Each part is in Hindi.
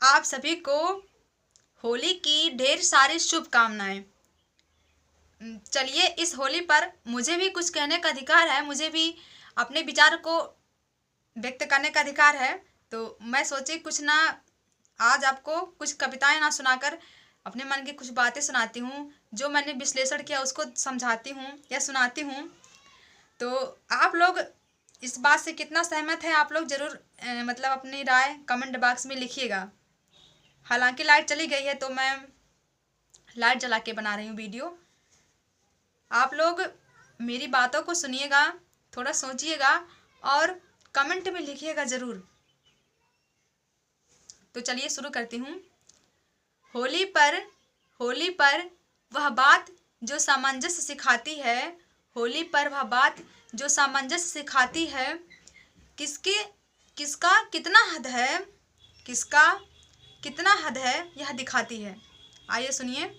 आप सभी को होली की ढेर सारी शुभकामनाएं। चलिए, इस होली पर मुझे भी कुछ कहने का अधिकार है, मुझे भी अपने विचार को व्यक्त करने का अधिकार है। तो मैं सोची कुछ ना, आज आपको कुछ कविताएं ना सुनाकर अपने मन की कुछ बातें सुनाती हूँ, जो मैंने विश्लेषण किया उसको समझाती हूँ या सुनाती हूँ। तो आप लोग इस बात से कितना सहमत है, आप लोग ज़रूर मतलब अपनी राय कमेंट बॉक्स में लिखिएगा। हालांकि लाइट चली गई है तो मैं लाइट जला के बना रही हूँ वीडियो। आप लोग मेरी बातों को सुनिएगा, थोड़ा सोचिएगा और कमेंट में लिखिएगा ज़रूर। तो चलिए शुरू करती हूँ। होली पर वह बात जो सामंजस्य सिखाती है, होली पर वह बात जो सामंजस्य सिखाती है, किसका कितना हद है, किसका कितना हद है यह दिखाती है। आइए सुनिए।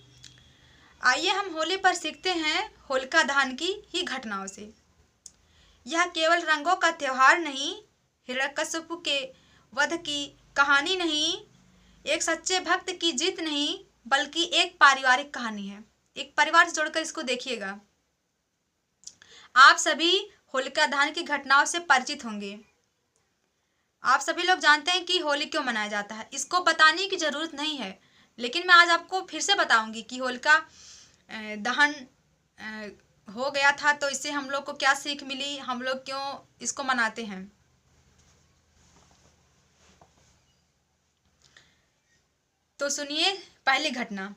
आइए हम होली पर सीखते हैं होलिका दहन की ही घटनाओं से। यह केवल रंगों का त्यौहार नहीं, हिरण्यकश्यप के वध की कहानी नहीं, एक सच्चे भक्त की जीत नहीं, बल्कि एक पारिवारिक कहानी है। एक परिवार से जोड़कर इसको देखिएगा। आप सभी होलिका दहन की घटनाओं से परिचित होंगे। आप सभी लोग जानते हैं कि होली क्यों मनाया जाता है, इसको बताने की जरूरत नहीं है, लेकिन मैं आज आपको फिर से बताऊंगी कि होलिका दहन हो गया था तो इससे हम लोग को क्या सीख मिली, हम लोग क्यों इसको मनाते हैं। तो सुनिए पहली घटना।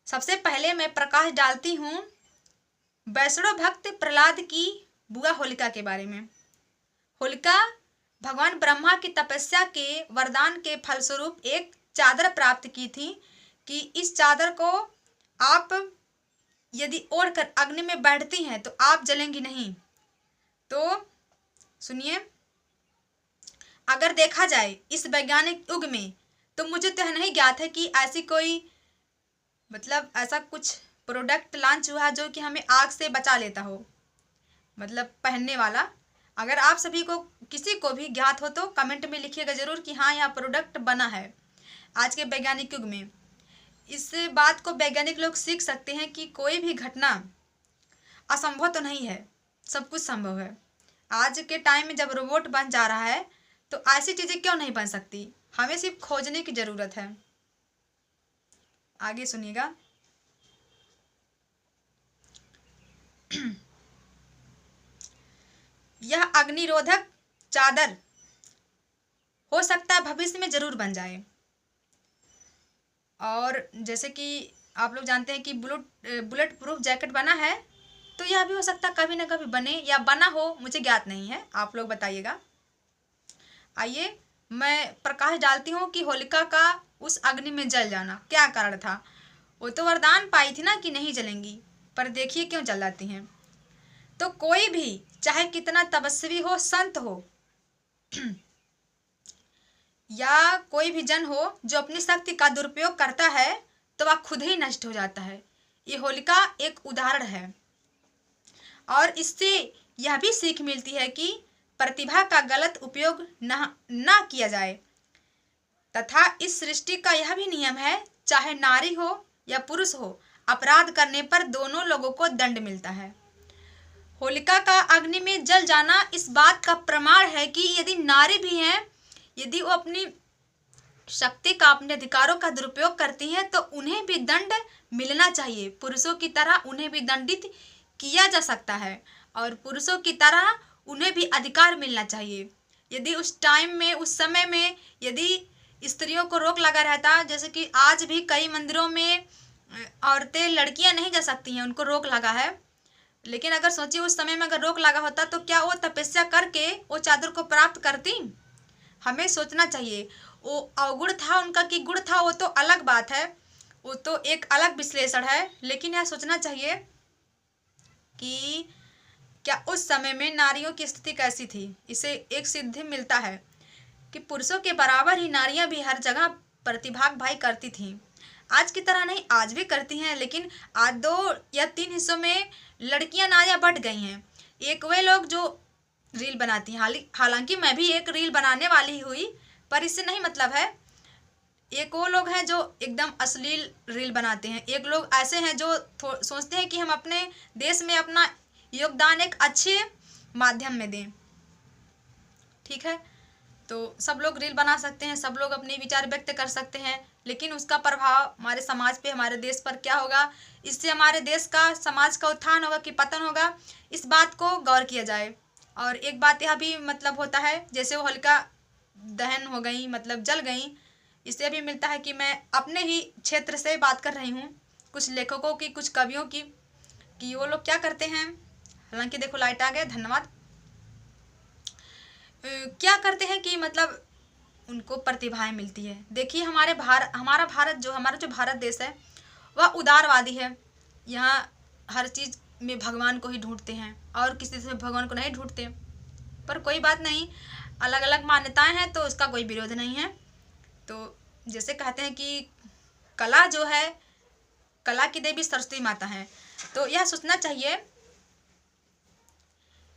सबसे पहले मैं प्रकाश डालती हूँ वैष्णव भक्त प्रहलाद की बुआ होलिका के बारे में। होलिका भगवान ब्रह्मा की तपस्या के वरदान के फलस्वरूप एक चादर प्राप्त की थी कि इस चादर को आप यदि ओढ़कर अग्नि में बैठती हैं तो आप जलेंगी नहीं। तो सुनिए, अगर देखा जाए इस वैज्ञानिक युग में तो मुझे तो नहीं ज्ञात है कि ऐसी कोई मतलब ऐसा कुछ प्रोडक्ट लॉन्च हुआ जो कि हमें आग से बचा लेता हो, मतलब पहनने वाला। अगर आप सभी को किसी को भी ज्ञात हो तो कमेंट में लिखिएगा ज़रूर कि हाँ यह प्रोडक्ट बना है आज के वैज्ञानिक युग में। इस बात को वैज्ञानिक लोग सीख सकते हैं कि कोई भी घटना असंभव तो नहीं है, सब कुछ संभव है। आज के टाइम में जब रोबोट बन जा रहा है तो ऐसी चीज़ें क्यों नहीं बन सकती, हमें सिर्फ खोजने की ज़रूरत है। आगे सुनिएगा। यह अग्निरोधक चादर हो सकता है भविष्य में जरूर बन जाए। और जैसे कि आप लोग जानते हैं कि बुलेट प्रूफ जैकेट बना है, तो यह भी हो सकता है कभी ना कभी बने या बना हो, मुझे ज्ञात नहीं है, आप लोग बताइएगा। आइए मैं प्रकाश डालती हूँ कि होलिका का उस अग्नि में जल जाना क्या कारण था। वो तो वरदान पाई थी ना कि नहीं जलेंगी, पर देखिए क्यों जल जाती हैं। तो कोई भी चाहे कितना तपस्वी हो, संत हो या कोई भी जन हो जो अपनी शक्ति का दुरुपयोग करता है तो वह खुद ही नष्ट हो जाता है। ये होलिका एक उदाहरण है और इससे यह भी सीख मिलती है कि प्रतिभा का गलत उपयोग ना किया जाए, तथा इस सृष्टि का यह भी नियम है चाहे नारी हो या पुरुष हो, अपराध करने पर दोनों लोगों को दंड मिलता है। होलिका का अग्नि में जल जाना इस बात का प्रमाण है कि यदि नारी भी हैं, यदि वो अपनी शक्ति का, अपने अधिकारों का दुरुपयोग करती हैं तो उन्हें भी दंड मिलना चाहिए। पुरुषों की तरह उन्हें भी दंडित किया जा सकता है और पुरुषों की तरह उन्हें भी अधिकार मिलना चाहिए। यदि उस टाइम में, उस समय में यदि स्त्रियों को रोक लगा रहता, जैसे कि आज भी कई मंदिरों में औरतें, लड़कियां नहीं जा सकती हैं, उनको रोक लगा है, लेकिन अगर सोचिए उस समय में अगर रोक लगा होता तो क्या वो तपस्या करके वो चादर को प्राप्त करती। हमें सोचना चाहिए। वो अवगुण था उनका कि गुण था, वो तो अलग बात है, वो तो एक अलग विश्लेषण है, लेकिन यह सोचना चाहिए कि क्या उस समय में नारियों की स्थिति कैसी थी। इसे एक सिद्धि मिलता है कि पुरुषों के बराबर ही नारियां भी हर जगह प्रतिभाग भाई करती थीं। आज की तरह नहीं, आज भी करती हैं, लेकिन आज 2 या 3 हिस्सों में लड़कियां नारियां बट गई हैं। एक वे लोग जो रील बनाती हैं, हालांकि मैं भी एक रील बनाने वाली हुई, पर इससे नहीं मतलब है। एक वो लोग हैं जो एकदम अश्लील रील बनाते हैं, एक लोग ऐसे हैं जो सोचते हैं कि हम अपने देश में अपना योगदान एक अच्छे माध्यम में दें। ठीक है, तो सब लोग रील बना सकते हैं, सब लोग अपने विचार व्यक्त कर सकते हैं, लेकिन उसका प्रभाव हमारे समाज पे, हमारे देश पर क्या होगा, इससे हमारे देश का, समाज का उत्थान होगा कि पतन होगा, इस बात को गौर किया जाए। और एक बात यह भी मतलब होता है, जैसे वो होलिका दहन हो गई, मतलब जल गई, इससे भी मिलता है कि मैं अपने ही क्षेत्र से बात कर रही हूँ, कुछ लेखकों की, कुछ कवियों की, कि वो लोग क्या करते हैं। हालांकि देखो लाइट आ गया, धन्यवाद। क्या करते हैं कि मतलब उनको प्रतिभाएं मिलती है। देखिए हमारा जो भारत देश है वह उदारवादी है। यहाँ हर चीज़ में भगवान को ही ढूंढते हैं और किसी से भगवान को नहीं ढूंढते। पर कोई बात नहीं, अलग अलग मान्यताएं हैं तो उसका कोई विरोध नहीं है। तो जैसे कहते हैं कि कला जो है, कला की देवी सरस्वती माता है, तो यह सोचना चाहिए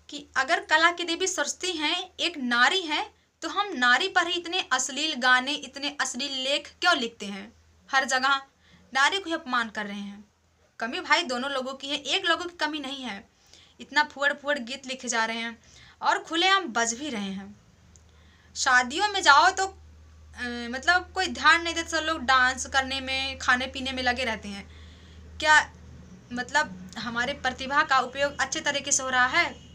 कि अगर कला की देवी सरस्वती हैं, एक नारी हैं, तो हम नारी पर ही इतने अश्लील गाने, इतने अश्लील लेख क्यों लिखते हैं। हर जगह नारी को ही अपमान कर रहे हैं। कमी भाई दोनों लोगों की है, एक लोगों की कमी नहीं है। इतना फुअड़ फुअड़ गीत लिखे जा रहे हैं और खुलेआम बज भी रहे हैं। शादियों में जाओ तो मतलब कोई ध्यान नहीं देता, सब लोग डांस करने में, खाने पीने में लगे रहते हैं। क्या मतलब हमारे प्रतिभा का उपयोग अच्छे तरीके से हो रहा है।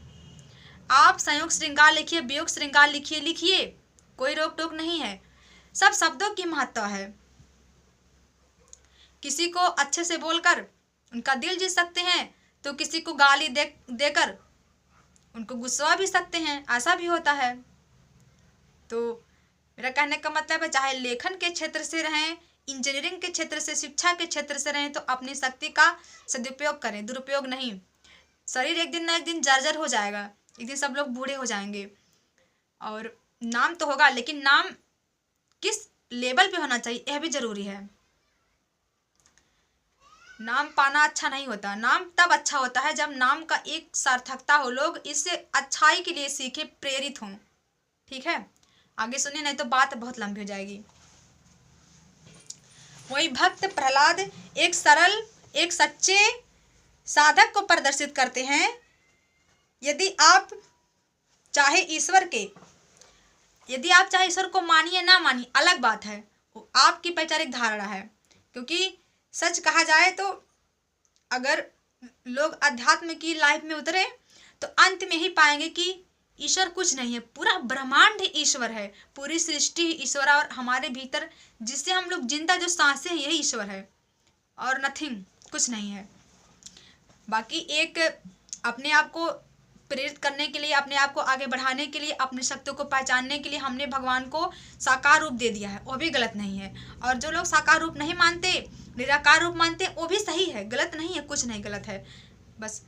आप संयोग श्रृंगार लिखिए, वियोग श्रृंगार लिखिए, लिखिए, कोई रोक टोक नहीं है। सब शब्दों की महत्ता है। किसी को अच्छे से बोलकर उनका दिल जीत सकते हैं, तो किसी को गाली देकर उनको गुस्सा भी सकते हैं, ऐसा भी होता है। तो मेरा कहने का मतलब है, चाहे लेखन के क्षेत्र से रहें, इंजीनियरिंग के क्षेत्र से, शिक्षा के क्षेत्र से रहें, तो अपनी शक्ति का सदुपयोग करें, दुरुपयोग नहीं। शरीर एक दिन ना एक दिन जर्जर हो जाएगा, एक दिन सब लोग बूढ़े हो जाएंगे और नाम तो होगा, लेकिन नाम किस लेवल पे होना चाहिए यह भी जरूरी है। नाम पाना अच्छा नहीं होता, नाम तब अच्छा होता है जब नाम का एक सार्थकता हो, लोग इससे अच्छाई के लिए सीखे, प्रेरित हों। ठीक है, आगे सुनिए, नहीं तो बात बहुत लंबी हो जाएगी। वही भक्त प्रहलाद एक सरल, एक सच्चे साधक को प्रदर्शित करते हैं। यदि आप चाहे ईश्वर को मानिए ना मानिए अलग बात है, वो आपकी वैचारिक धारणा है। क्योंकि सच कहा जाए तो अगर लोग अध्यात्म की लाइफ में उतरे तो अंत में ही पाएंगे कि ईश्वर कुछ नहीं है, पूरा ब्रह्मांड ईश्वर है, पूरी सृष्टि ईश्वर है, और हमारे भीतर जिससे हम लोग जिंदा जो सांसें हैं यही ईश्वर है और नथिंग, कुछ नहीं है। बाकी एक अपने आप को प्रेरित करने के लिए, अपने आप को आगे बढ़ाने के लिए, अपनी शक्तियों को पहचानने के लिए हमने भगवान को साकार रूप दे दिया है, वो भी गलत नहीं है। और जो लोग साकार रूप नहीं मानते, निराकार रूप मानते, वो भी सही है, गलत नहीं है, कुछ नहीं गलत है। बस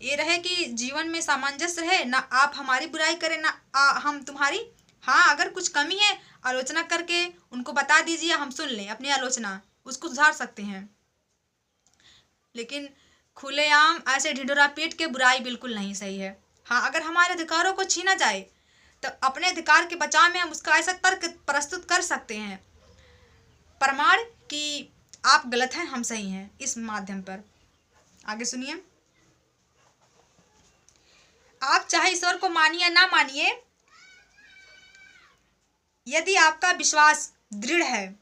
ये रहे कि जीवन में सामंजस्य रहे, ना आप हमारी बुराई करें ना हम तुम्हारी। हाँ, अगर कुछ कमी है आलोचना करके उनको बता दीजिए, हम सुन लें अपनी आलोचना, उसको सुधार सकते हैं। लेकिन खुलेआम ऐसे ढिंढोरा पीट के बुराई बिल्कुल नहीं सही है। हाँ, अगर हमारे अधिकारों को छीना जाए तो अपने अधिकार के बचाव में हम उसका ऐसा तर्क प्रस्तुत कर सकते हैं, प्रमाण कि आप गलत हैं, हम सही हैं, इस माध्यम पर। आगे सुनिए, आप चाहे ईश्वर को मानिए या ना मानिए, यदि आपका विश्वास दृढ़ है,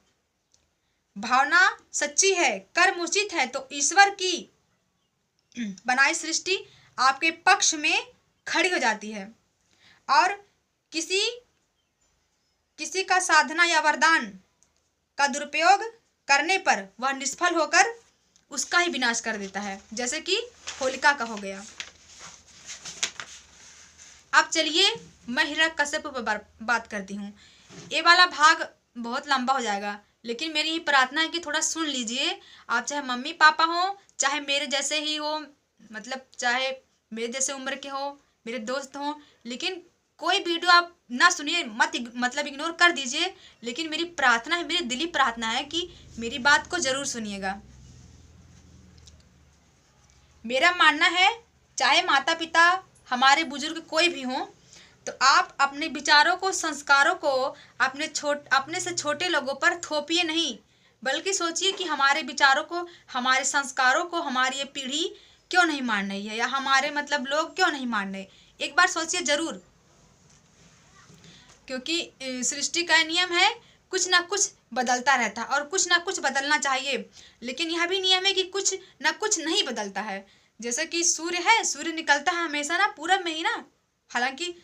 भावना सच्ची है, कर्म उचित है, तो ईश्वर की बनाई सृष्टि आपके पक्ष में खड़ी हो जाती है और किसी का साधना या वरदान का दुरुपयोग करने पर वह निष्फल होकर उसका ही विनाश कर देता है, जैसे कि होलिका का हो गया। अब चलिए मैं हिरण्यकश्यप पर बात करती हूँ। ये वाला भाग बहुत लंबा हो जाएगा, लेकिन मेरी ही प्रार्थना है कि थोड़ा सुन लीजिए। आप चाहे मम्मी पापा हो, चाहे मेरे जैसे ही हो, मतलब चाहे मेरे जैसे उम्र के हो, मेरे दोस्त हो, लेकिन कोई वीडियो आप ना सुनिए, मतलब इग्नोर कर दीजिए। लेकिन मेरी प्रार्थना है, मेरी दिली प्रार्थना है कि मेरी बात को जरूर सुनिएगा। मेरा मानना है, चाहे माता पिता, हमारे बुजुर्ग कोई भी हो, तो आप अपने विचारों को, संस्कारों को अपने से छोटे लोगों पर थोपिए नहीं, बल्कि सोचिए कि हमारे विचारों को, हमारे संस्कारों को हमारी ये पीढ़ी क्यों नहीं मान रही है, या हमारे मतलब लोग क्यों नहीं मान रहे। एक बार सोचिए जरूर, क्योंकि सृष्टि का नियम है कुछ ना कुछ बदलता रहता है और कुछ ना कुछ बदलना चाहिए, लेकिन यह भी नियम है कि कुछ ना कुछ नहीं बदलता है। जैसे कि सूर्य है, सूर्य निकलता है हमेशा ना पूरब में ही ना। हालांकि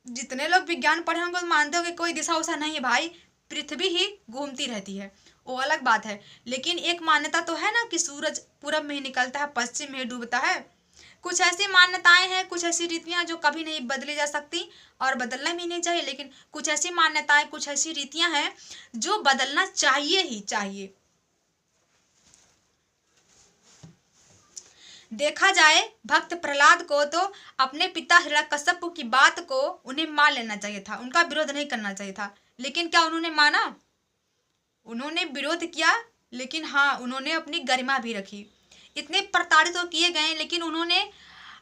जितने लोग विज्ञान पढ़े होंगे तो मानते हो कि कोई दिशा उसा नहीं है भाई, पृथ्वी ही घूमती रहती है, वो अलग बात है। लेकिन एक मान्यता तो है ना कि सूरज पूरब में ही निकलता है, पश्चिम में ही डूबता है। कुछ ऐसी मान्यताएं हैं, कुछ ऐसी रीतियां जो कभी नहीं बदली जा सकती और बदलना भी नहीं चाहिए, लेकिन कुछ ऐसी मान्यताएं, कुछ ऐसी रीतियां हैं जो बदलना चाहिए ही चाहिए। देखा जाए भक्त प्रहलाद को तो अपने पिता हिरण्यकश्यप की बात को उन्हें मान लेना चाहिए था, उनका विरोध नहीं करना चाहिए था। लेकिन क्या उन्होंने माना? उन्होंने विरोध किया, लेकिन हाँ उन्होंने अपनी गरिमा भी रखी। इतने प्रताड़ित तो किए गए, लेकिन उन्होंने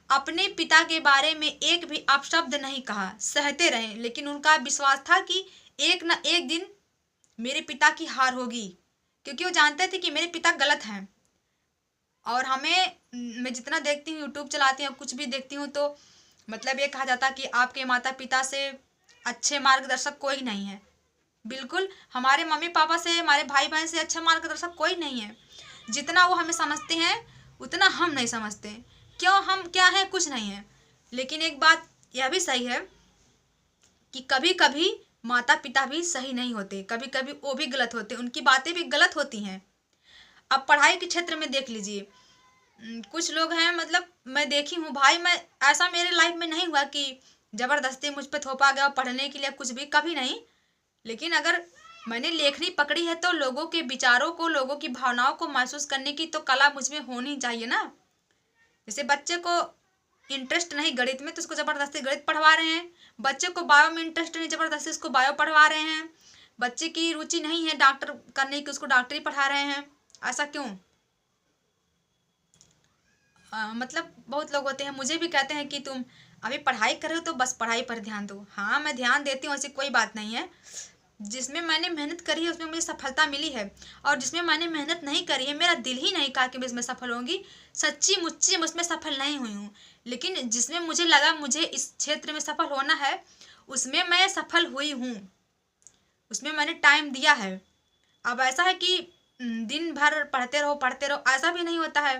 अपने पिता के बारे में एक भी अपशब्द नहीं कहा, सहते रहे। लेकिन उनका विश्वास था कि एक न एक दिन मेरे पिता की हार होगी, क्योंकि वो जानते थे कि मेरे पिता गलत हैं। और मैं जितना देखती हूँ, यूट्यूब चलाती हूँ, कुछ भी देखती हूँ, तो मतलब ये कहा जाता है कि आपके माता पिता से अच्छे मार्गदर्शक कोई नहीं है। बिल्कुल, हमारे मम्मी पापा से, हमारे भाई बहन से अच्छा मार्गदर्शक कोई नहीं है। जितना वो हमें समझते हैं उतना हम नहीं समझते। क्यों? हम क्या है? कुछ नहीं है। लेकिन एक बात यह भी सही है कि कभी कभी माता पिता भी सही नहीं होते, कभी कभी वो भी गलत होते, उनकी बातें भी गलत होती हैं। अब पढ़ाई के क्षेत्र में देख लीजिए, कुछ लोग हैं, मतलब मैं देखी हूँ भाई, मैं ऐसा मेरे लाइफ में नहीं हुआ कि ज़बरदस्ती मुझ पे थोपा गया पढ़ने के लिए, कुछ भी, कभी नहीं। लेकिन अगर मैंने लेखनी पकड़ी है तो लोगों के विचारों को, लोगों की भावनाओं को महसूस करने की तो कला मुझ में होनी चाहिए ना। जैसे बच्चे को इंटरेस्ट नहीं गणित में तो उसको ज़बरदस्ती गणित पढ़वा रहे हैं, बच्चे को बायो में इंटरेस्ट नहीं, ज़बरदस्ती उसको बायो पढ़वा रहे हैं, बच्चे की रुचि नहीं है डॉक्टर करने की, उसको डॉक्टरी पढ़ा रहे हैं। ऐसा क्यों? मतलब बहुत लोग होते हैं, मुझे भी कहते हैं कि तुम अभी पढ़ाई कर रहे हो तो बस पढ़ाई पर ध्यान दो। हाँ मैं ध्यान देती हूँ, ऐसी कोई बात नहीं है। जिसमें मैंने मेहनत करी है उसमें मुझे सफलता मिली है, और जिसमें मैंने मेहनत नहीं करी है, मेरा दिल ही नहीं कहा कि मैं इसमें सफल होंगी, सच्ची मुच्ची मैं उसमें सफल नहीं हुई हूँ। लेकिन जिसमें मुझे लगा मुझे इस क्षेत्र में सफल होना है, उसमें मैं सफल हुई हूँ, उसमें मैंने टाइम दिया है। अब ऐसा है कि दिन भर पढ़ते रहो, ऐसा भी नहीं होता है,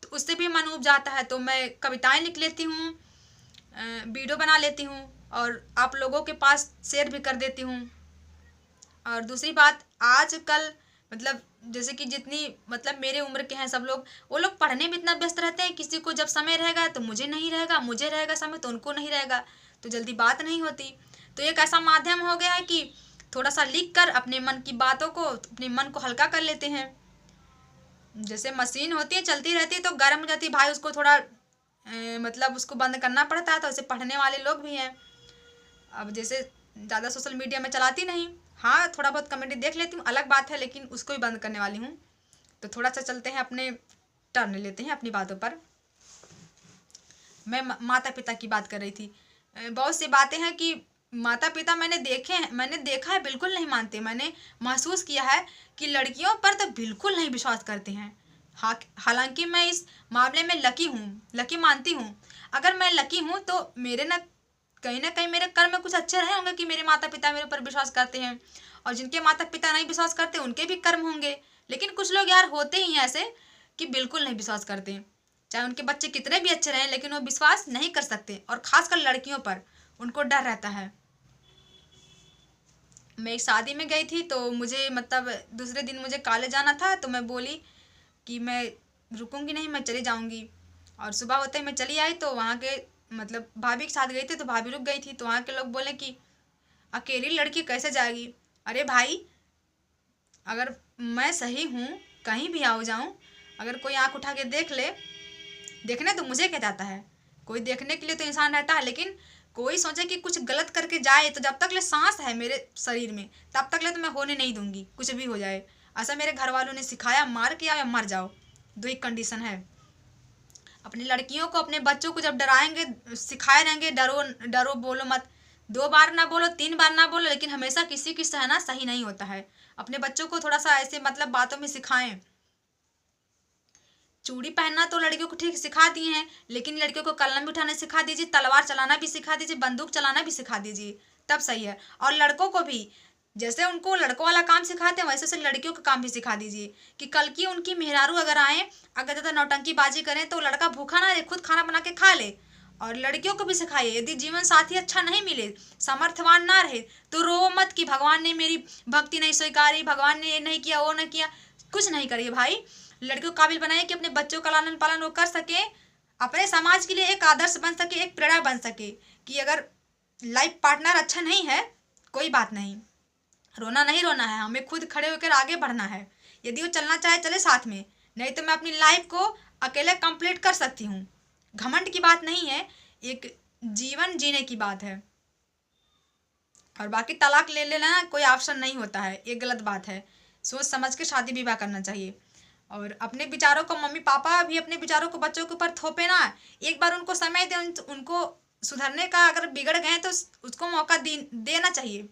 तो उससे भी मन उब जाता है। तो मैं कविताएं लिख लेती हूँ, वीडियो बना लेती हूँ और आप लोगों के पास शेयर भी कर देती हूँ। और दूसरी बात, आजकल मतलब जैसे कि जितनी मतलब मेरे उम्र के हैं सब लोग, वो लोग पढ़ने में इतना व्यस्त रहते हैं, किसी को जब समय रहेगा तो मुझे नहीं रहेगा, मुझे रहेगा समय तो उनको नहीं रहेगा, तो जल्दी बात नहीं होती। तो एक ऐसा माध्यम हो गया है कि थोड़ा सा लिख कर अपने मन की बातों को, अपने मन को हल्का कर लेते हैं। जैसे मशीन होती है चलती रहती है तो गर्म हो जाती है भाई, उसको थोड़ा मतलब उसको बंद करना पड़ता है। तो ऐसे पढ़ने वाले लोग भी हैं। अब जैसे ज़्यादा सोशल मीडिया में चलाती नहीं, हाँ थोड़ा बहुत कमेंट देख लेती हूँ, अलग बात है, लेकिन उसको भी बंद करने वाली हूँ। तो थोड़ा सा चलते हैं, अपने टर्न लेते हैं अपनी बातों पर। मैं माता पिता की बात कर रही थी। बहुत सी बातें हैं कि माता पिता मैंने देखा है बिल्कुल नहीं मानते। मैंने महसूस किया है कि लड़कियों पर तो बिल्कुल नहीं विश्वास करते हैं। हाँ, हालांकि मैं इस मामले में लकी मानती हूँ। अगर मैं लकी हूँ तो मेरे ना कहीं मेरे कर्म में कुछ अच्छे रहे होंगे कि मेरे माता पिता मेरे ऊपर विश्वास करते हैं, और जिनके माता पिता नहीं विश्वास करते उनके भी कर्म होंगे। लेकिन कुछ लोग यार होते ही हैं ऐसे कि बिल्कुल नहीं विश्वास करते, चाहे उनके बच्चे कितने भी अच्छे रहें, लेकिन वो विश्वास नहीं कर सकते, और खासकर लड़कियों पर उनको डर रहता है। मैं एक शादी में गई थी, तो मुझे मतलब दूसरे दिन मुझे कॉलेज जाना था, तो मैं बोली कि मैं रुकूंगी नहीं, मैं चली जाऊंगी। और सुबह होते ही मैं चली आई, तो वहाँ के मतलब भाभी के साथ गई थी, तो भाभी रुक गई थी, तो वहाँ के लोग बोले कि अकेली लड़की कैसे जाएगी। अरे भाई, अगर मैं सही हूँ, कहीं भी आओ जाऊँ, अगर कोई आँख उठा के देख ले, देखने तो मुझे क्या जाता है, कोई देखने के लिए तो इंसान रहता है। लेकिन कोई सोचे कि कुछ गलत करके जाए, तो जब तक ले सांस है मेरे शरीर में तब तक ले तो मैं होने नहीं दूंगी, कुछ भी हो जाए। ऐसा मेरे घर वालों ने सिखाया, मार के आओ या मर जाओ, दो ही कंडीशन है। अपनी लड़कियों को, अपने बच्चों को जब डराएंगे, सिखाए रहेंगे डरो डरो, बोलो मत, 2 बार ना बोलो, 3 बार ना बोलो, लेकिन हमेशा किसी की सहना सही नहीं होता है। अपने बच्चों को थोड़ा सा ऐसे मतलब बातों में सिखाएं। चूड़ी पहनना तो लड़कियों को ठीक सिखा दिए हैं, लेकिन लड़कियों को कलम भी उठाना सिखा दीजिए, तलवार चलाना भी सिखा दीजिए, बंदूक चलाना भी सिखा दीजिए, तब सही है। और लड़कों को भी जैसे उनको लड़कों वाला काम सिखाते हैं वैसे से लड़कियों का काम भी सिखा दीजिए, कि कल की उनकी मेहरारू अगर आए, अगर ज़्यादा नौटंकी बाजी करें तो लड़का भूखा ना रहे, खुद खाना बना के खा ले। और लड़कियों को भी सिखाइए, यदि जीवन साथी अच्छा नहीं मिले, सामर्थ्यवान ना रहे, तो रो मत कि भगवान ने मेरी भक्ति नहीं स्वीकारी, भगवान ने ये नहीं किया, वो नहीं किया। कुछ नहीं करिए भाई, लड़कियों को काबिल बनाइए कि अपने बच्चों का लालन पालन वो कर सके, अपने समाज के लिए एक आदर्श बन सके, एक प्रेरणा बन सके। कि अगर लाइफ पार्टनर अच्छा नहीं है, कोई बात नहीं, रोना नहीं रोना है, हमें खुद खड़े होकर आगे बढ़ना है। यदि वो चलना चाहे चले साथ में, नहीं तो मैं अपनी लाइफ को अकेले कंप्लीट कर सकती हूँ। घमंड की बात नहीं है, एक जीवन जीने की बात है। और बाकी तलाक ले लेना कोई ऑप्शन नहीं होता है, ये गलत बात है। सोच समझ के शादी विवाह करना चाहिए। और अपने विचारों को, मम्मी पापा भी अपने विचारों को बच्चों के ऊपर थोपे ना, एक बार उनको समय दे, उनको सुधरने का। अगर बिगड़ गए तो उसको मौका देना चाहिए,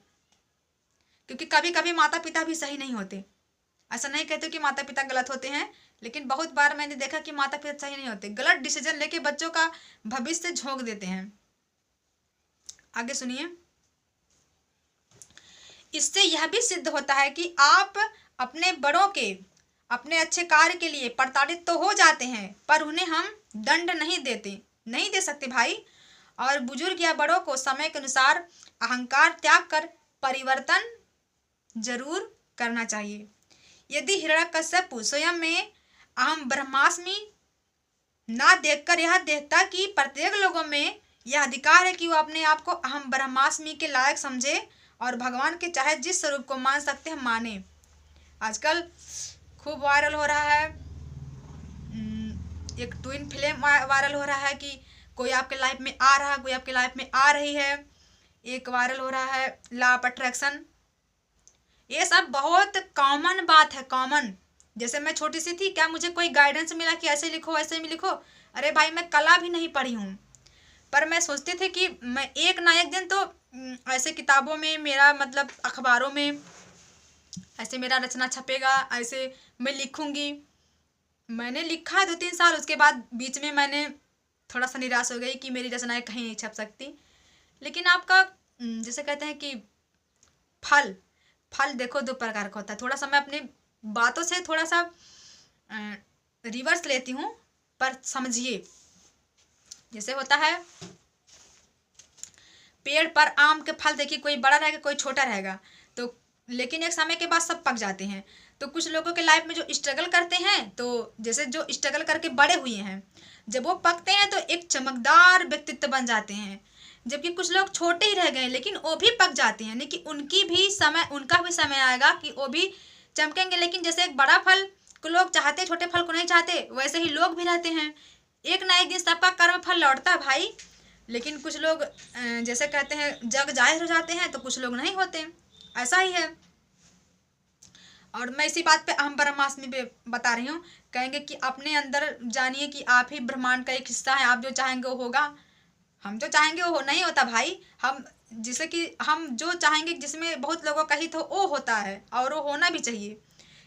क्योंकि कभी कभी माता पिता भी सही नहीं होते। ऐसा नहीं कहते कि माता पिता गलत होते हैं, लेकिन बहुत बार मैंने देखा कि माता पिता सही नहीं होते, गलत डिसीजन लेके बच्चों का भविष्य झोंक देते हैं। आगे सुनिए। इससे यह भी सिद्ध होता है कि आप अपने बड़ों के अपने अच्छे कार्य के लिए प्रताड़ित तो हो जाते हैं, पर उन्हें हम दंड नहीं दे सकते भाई। और बुजुर्ग या बड़ों को समय के अनुसार अहंकार त्याग कर परिवर्तन जरूर करना चाहिए। यदि हिरण्यकश्यप स्वयं में अहम ब्रह्मास्मि ना देखकर यह देखता कि प्रत्येक लोगों में यह अधिकार है कि वो अपने आप को अहम ब्रह्मास्मि के लायक समझे और भगवान के चाहे जिस स्वरूप को मान सकते हैं माने। आजकल खूब वायरल हो रहा है, एक ट्विन फिल्म वायरल हो रहा है कि कोई आपके लाइफ में आ रहा है, कोई आपके लाइफ में आ रही है। एक वायरल हो रहा है लॉ ऑफ अट्रैक्शन। ये सब बहुत कॉमन बात है, कॉमन। जैसे मैं छोटी सी थी, क्या मुझे कोई गाइडेंस मिला कि ऐसे लिखो ऐसे में लिखो? अरे भाई, मैं कला भी नहीं पढ़ी हूँ, पर मैं सोचती थी कि मैं एक ना एक दिन तो ऐसे किताबों में, मेरा मतलब अखबारों में ऐसे मेरा रचना छपेगा, ऐसे मैं लिखूंगी। मैंने लिखा 2-3 साल, उसके बाद बीच में मैंने थोड़ा सा निराश हो गई कि मेरी रचनाएं कहीं नहीं छप सकती। लेकिन आपका जैसे कहते हैं कि फल देखो 2 प्रकार का होता है। थोड़ा सा मैं अपनी बातों से थोड़ा सा रिवर्स लेती हूँ, पर समझिए। जैसे होता है पेड़ पर आम के फल, देखिए कोई बड़ा रहेगा कोई छोटा रहेगा, तो लेकिन एक समय के बाद सब पक जाते हैं। तो कुछ लोगों के लाइफ में जो स्ट्रगल करते हैं, तो जैसे जो स्ट्रगल करके बड़े हुए हैं, जब वो पकते हैं तो एक चमकदार व्यक्तित्व बन जाते हैं। जबकि कुछ लोग छोटे ही रह गए लेकिन वो भी पक जाते हैं, लेकिन उनका भी समय आएगा कि वो भी चमकेंगे। लेकिन जैसे एक बड़ा फल को लोग चाहते, छोटे फल को नहीं चाहते, वैसे ही लोग भी रहते हैं। एक ना एक दिन सबका कर्म फल लौटता है भाई। लेकिन कुछ लोग जैसे कहते हैं जग जाहिर हो जाते हैं, तो कुछ लोग नहीं होते, ऐसा ही है। और मैं इसी बात पे अहम ब्रह्मास्मि पे बता रही हूँ। कहेंगे कि अपने अंदर जानिए कि आप ही ब्रह्मांड का एक हिस्सा है, आप जो चाहेंगे वो होगा, हम जो चाहेंगे वो नहीं होता भाई। हम जैसे कि हम जो चाहेंगे, जिसमें बहुत लोगों का हित हो, वो होता है, और वो होना भी चाहिए।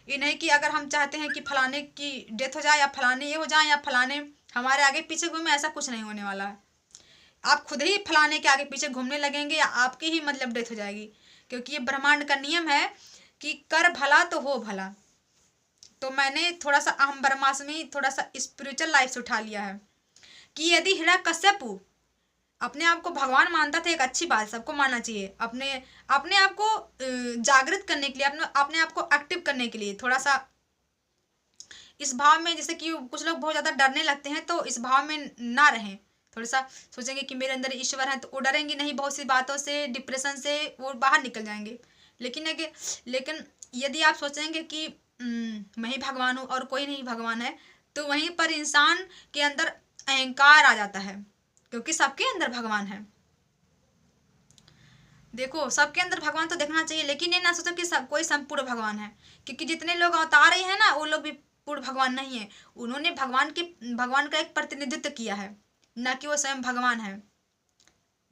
ये नहीं कि अगर हम चाहते हैं कि फलाने की डेथ हो जाए, या फलाने ये हो जाए, या फलाने हमारे आगे पीछे घूमे, ऐसा कुछ नहीं होने वाला है। आप खुद ही फलाने के आगे पीछे घूमने लगेंगे, या आपकी ही मतलब डेथ हो जाएगी। क्योंकि ये ब्रह्मांड का नियम है कि कर भला तो हो भला। तो मैंने थोड़ा सा अहम ब्रह्मास्मि, थोड़ा सा स्पिरिचुअल लाइफ से उठा लिया है कि यदि हिरण्यकश्यप अपने आप को भगवान मानता था, एक अच्छी बात, सबको मानना चाहिए। अपने आप को जागृत करने के लिए, अपने आप को एक्टिव करने के लिए, थोड़ा सा इस भाव में, जैसे कि कुछ लोग बहुत ज़्यादा डरने लगते हैं, तो इस भाव में ना रहें। थोड़ा सा सोचेंगे कि मेरे अंदर ईश्वर है, तो वो डरेंगे नहीं, बहुत सी बातों से, डिप्रेशन से वो बाहर निकल जाएंगे। लेकिन यदि आप सोचेंगे कि मैं ही भगवान हूँ और कोई नहीं भगवान है, तो वहीं पर इंसान के अंदर अहंकार आ जाता है, क्योंकि सबके अंदर भगवान है। देखो, सबके अंदर भगवान तो देखना चाहिए, लेकिन ये ना सोचो कि सब कोई संपूर्ण भगवान है, क्योंकि जितने लोग अवतार हैं ना, वो लोग भी पूर्ण भगवान नहीं है। उन्होंने भगवान का एक प्रतिनिधित्व किया है, न कि वो स्वयं भगवान है।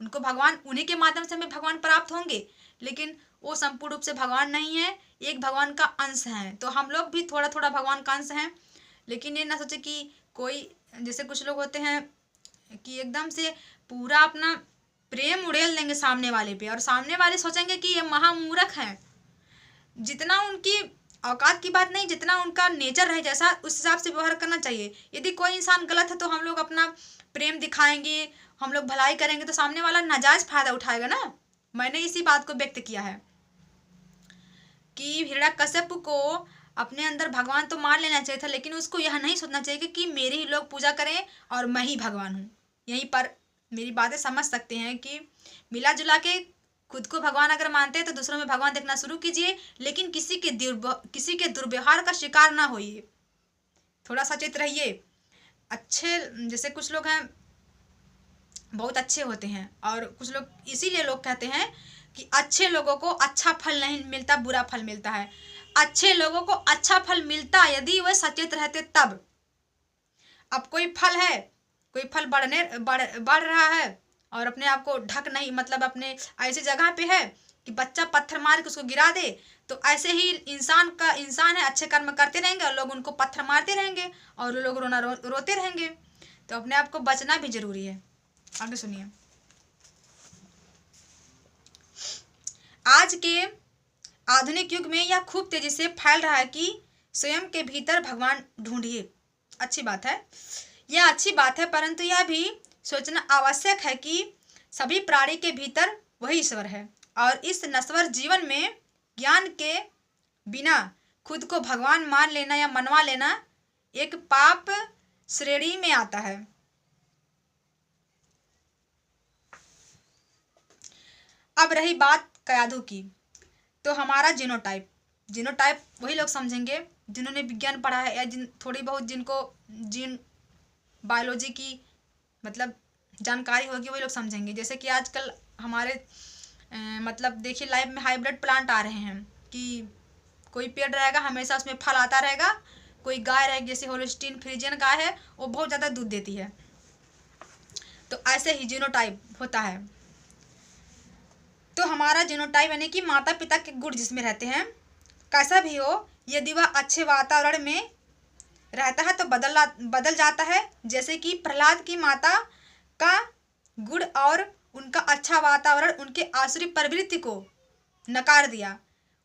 उनको भगवान, उन्हीं के माध्यम से हमें भगवान प्राप्त होंगे, लेकिन वो संपूर्ण रूप से भगवान नहीं है, एक भगवान का अंश है। तो हम लोग भी थोड़ा थोड़ा भगवान का अंश हैं। लेकिन ये ना सोचे कि कोई, जैसे कुछ लोग होते हैं कि एकदम से पूरा अपना प्रेम उड़ेल देंगे सामने वाले पे, और सामने वाले सोचेंगे कि ये महामूर्ख हैं। जितना उनकी औकात की बात नहीं, जितना उनका नेचर है जैसा, उस हिसाब से व्यवहार करना चाहिए। यदि कोई इंसान गलत है तो हम लोग अपना प्रेम दिखाएंगे, हम लोग भलाई करेंगे, तो सामने वाला नाजायज फायदा उठाएगा ना। मैंने इसी बात को व्यक्त किया है कि हिरण्यकश्यप को अपने अंदर भगवान तो मान लेना चाहिए था, लेकिन उसको यह नहीं सोचना चाहिए कि मेरे ही लोग पूजा करें और मैं ही भगवान हूँ। यहीं पर मेरी बातें समझ सकते हैं कि मिला जुला के खुद को भगवान अगर मानते हैं तो दूसरों में भगवान देखना शुरू कीजिए, लेकिन किसी के दुर्व्यवहार का शिकार ना होइए। थोड़ा सचेत रहिए। अच्छे, जैसे कुछ लोग हैं बहुत अच्छे होते हैं, और कुछ लोग, इसीलिए लोग कहते हैं कि अच्छे लोगों को अच्छा फल नहीं मिलता, बुरा फल मिलता है। अच्छे लोगों को अच्छा फल मिलता यदि वह सचेत रहते तब। अब कोई फल है, कोई फल बढ़ रहा है और अपने आप को ढक नहीं, मतलब अपने ऐसी जगह पे है कि बच्चा पत्थर मार के उसको गिरा दे, तो ऐसे ही इंसान है, अच्छे कर्म करते रहेंगे और लोग उनको पत्थर मारते रहेंगे और लोग रोते रहेंगे। तो अपने आप को बचना भी जरूरी है। आगे सुनिए। आज के आधुनिक युग में यह खूब तेजी से फैल रहा है कि स्वयं के भीतर भगवान ढूंढिए। अच्छी बात है, यह अच्छी बात है, परंतु यह भी सोचना आवश्यक है कि सभी प्राणी के भीतर वही ईश्वर है, और इस नश्वर जीवन में ज्ञान के बिना खुद को भगवान मान लेना या मनवा लेना एक पाप श्रेणी में आता है। अब रही बात कयाधु की, तो हमारा जीनोटाइप वही लोग समझेंगे जिन्होंने विज्ञान पढ़ा है, या थोड़ी बहुत जिनको जीन बायोलॉजी की मतलब जानकारी होगी, वही लोग समझेंगे। जैसे कि आजकल हमारे मतलब देखिए लाइफ में हाइब्रिड प्लांट आ रहे हैं कि कोई पेड़ रहेगा हमेशा उसमें फल आता रहेगा, कोई गाय रहेगी जैसे होल्स्टीन फ्रीजियन गाय है, वो बहुत ज़्यादा दूध देती है। तो ऐसे ही जीनोटाइप होता है। तो हमारा जीनोटाइप यानी कि माता पिता के गुण जिसमें रहते हैं, कैसा भी हो, यदि वह अच्छे वातावरण में रहता है तो बदल जाता है। जैसे कि प्रहलाद की माता का गुण और उनका अच्छा वातावरण उनके आसुरी प्रवृत्ति को नकार दिया।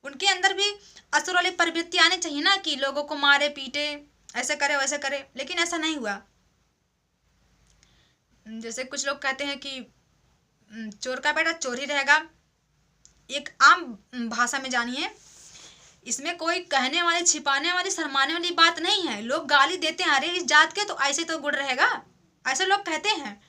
उनके अंदर भी असुर वाली प्रवृत्ति आनी चाहिए ना, कि लोगों को मारे पीटे, ऐसे करे वैसे करे, लेकिन ऐसा नहीं हुआ। जैसे कुछ लोग कहते हैं कि चोर का बेटा चोर ही रहेगा, एक आम भाषा में जानिए, इसमें कोई कहने वाली, छिपाने वाली, शर्माने वाली बात नहीं है। लोग गाली देते हैं, अरे इस जात के तो ऐसे तो गुण रहेगा, ऐसे लोग कहते हैं।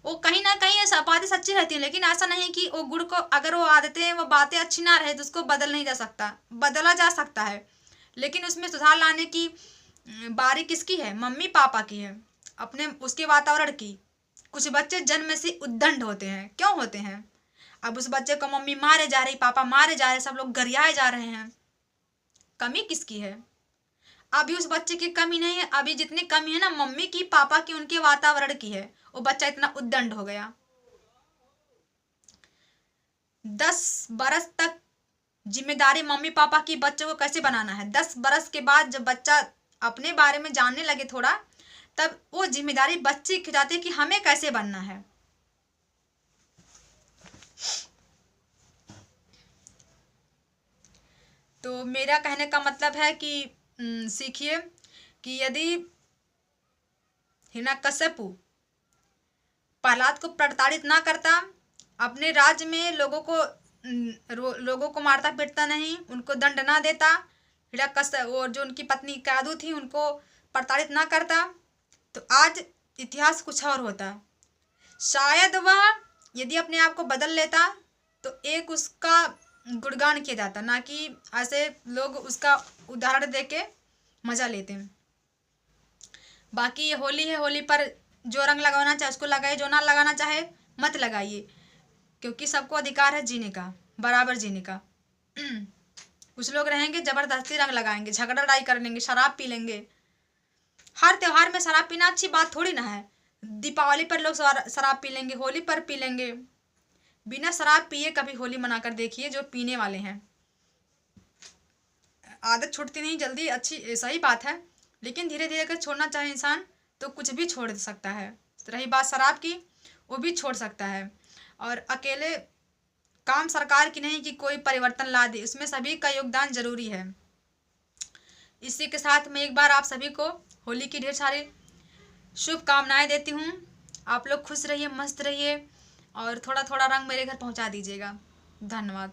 वो कहीं ना कहीं ऐसा बातें सच्ची रहती हैं, लेकिन ऐसा नहीं कि वो गुण को, अगर वो आदतें, वो बातें अच्छी ना रहे तो उसको बदल नहीं जा सकता, बदला जा सकता है, लेकिन उसमें सुधार लाने की बारी किसकी है? मम्मी पापा की है, अपने उसके वातावरण की। कुछ बच्चे जन्म से उद्दंड होते हैं। क्यों होते हैं? अब उस बच्चे को मम्मी मारे जा रही, पापा मारे जा रहे, सब लोग गरियाए जा रहे हैं, कमी किसकी है? अभी उस बच्चे की कमी नहीं है, अभी जितनी कमी है ना मम्मी की, पापा की, उनके वातावरण की है। वो बच्चा इतना उद्दंड हो गया। 10 बरस तक जिम्मेदारी मम्मी पापा की बच्चों को कैसे बनाना है। 10 बरस के बाद जब बच्चा अपने बारे में जानने लगे थोड़ा, तब वो जिम्मेदारी बच्चे की जाती है कि हमें कैसे बनना है। तो मेरा कहने का मतलब है कि सीखिए कि यदि हिरण्यकश्यप प्रहलाद को प्रताड़ित ना करता, अपने राज्य में लोगों को मारता पीटता नहीं, उनको दंड ना देता, हिरण्यकश्यप और जो उनकी पत्नी कयाधु थी उनको प्रताड़ित ना करता, तो आज इतिहास कुछ और होता। शायद वह यदि अपने आप को बदल लेता तो एक उसका गुणगान किया जाता, ना कि ऐसे लोग उसका उदाहरण देके मजा लेते हैं। बाकी ये होली है, होली पर जो रंग लगाना चाहे उसको लगाइए, जो ना लगाना चाहे मत लगाइए, क्योंकि सबको अधिकार है जीने का, बराबर जीने का। कुछ लोग रहेंगे जबरदस्ती रंग लगाएंगे, झगड़ा लड़ाई कर लेंगे, शराब पी लेंगे। हर त्योहार में शराब पीना अच्छी बात थोड़ी ना है। दीपावली पर लोग शराब पी लेंगे, होली पर पी लेंगे। बिना शराब पिए कभी होली मनाकर देखिए जो पीने वाले हैं। आदत छूटती नहीं जल्दी, अच्छी सही बात है, लेकिन धीरे धीरे अगर छोड़ना चाहे इंसान तो कुछ भी छोड़ सकता है। रही बात शराब की, वो भी छोड़ सकता है। और अकेले काम सरकार की नहीं कि कोई परिवर्तन ला दे, उसमें सभी का योगदान जरूरी है। इसी के साथ मैं एक बार आप सभी को होली की ढेर सारी शुभकामनाएं देती हूँ। आप लोग खुश रहिए, मस्त रहिए और थोड़ा थोड़ा रंग मेरे घर पहुँचा दीजिएगा। धन्यवाद।